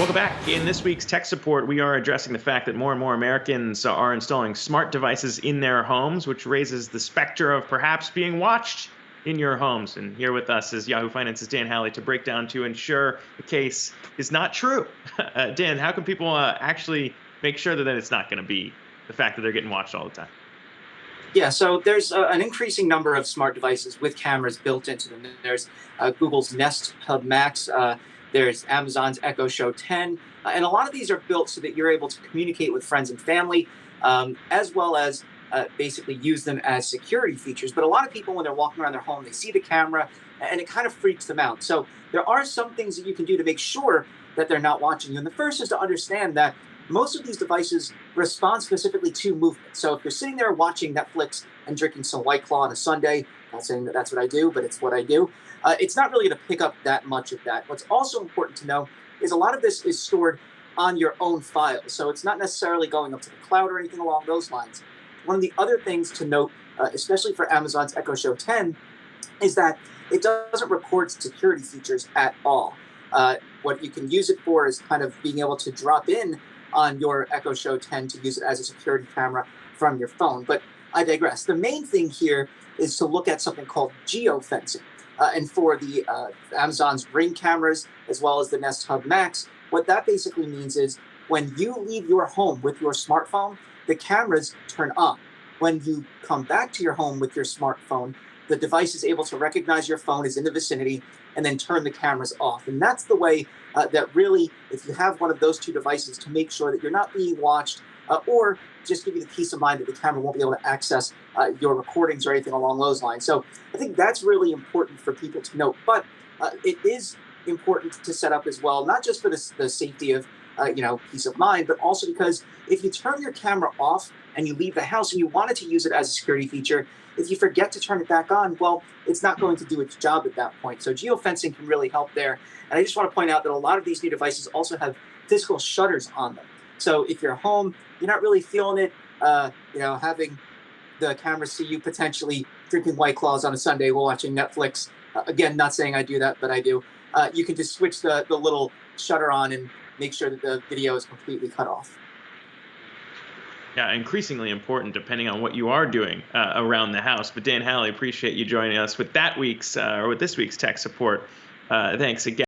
Welcome back. In this week's tech support, we are addressing the fact that more and more Americans are installing smart devices in their homes, which raises the specter of perhaps being watched in your homes. And here with us is Yahoo Finance's Dan Howley to break down to ensure the case is not true. Dan, how can people actually make sure that it's not going to be the fact that they're getting watched all the time? Yeah, so there's an increasing number of smart devices with cameras built into them. There's Google's Nest Hub Max, there's Amazon's Echo Show 10, and a lot of these are built so that you're able to communicate with friends and family, as well as basically use them as security features. But a lot of people, when they're walking around their home, they see the camera and it kind of freaks them out. So there are some things that you can do to make sure that they're not watching you. And the first is to understand that most of these devices respond specifically to movement. So if you're sitting there watching Netflix and drinking some White Claw on a Sunday, not saying that that's what I do, but it's what I do, it's not really going to pick up that much of that. What's also important to know is a lot of this is stored on your own files. So it's not necessarily going up to the cloud or anything along those lines. One of the other things to note, especially for Amazon's Echo Show 10, is that it doesn't record security features at all. What you can use it for is kind of being able to drop in on your Echo Show 10 to use it as a security camera from your phone. But I digress. The main thing here is to look at something called geofencing. And for the Amazon's Ring cameras, as well as the Nest Hub Max, what that basically means is when you leave your home with your smartphone, the cameras turn on. When you come back to your home with your smartphone, the device is able to recognize your phone is in the vicinity and then turn the cameras off. And that's the way that really, if you have one of those two devices, to make sure that you're not being watched or just give you the peace of mind that the camera won't be able to access your recordings or anything along those lines. So I think that's really important for people to note. But it is important to set up as well, not just for the safety of peace of mind, but also because if you turn your camera off and you leave the house and you wanted to use it as a security feature, if you forget to turn it back on, well, it's not going to do its job at that point. So geofencing can really help there. And I just want to point out that a lot of these new devices also have physical shutters on them. So if you're home, you're not really feeling it, having the camera see you potentially drinking White Claws on a Sunday while watching Netflix. Again, not saying I do that, but I do. You can just switch the little shutter on and make sure that the video is completely cut off. Yeah, increasingly important depending on what you are doing around the house. But Dan Howley, appreciate you joining us with with this week's tech support. Thanks again.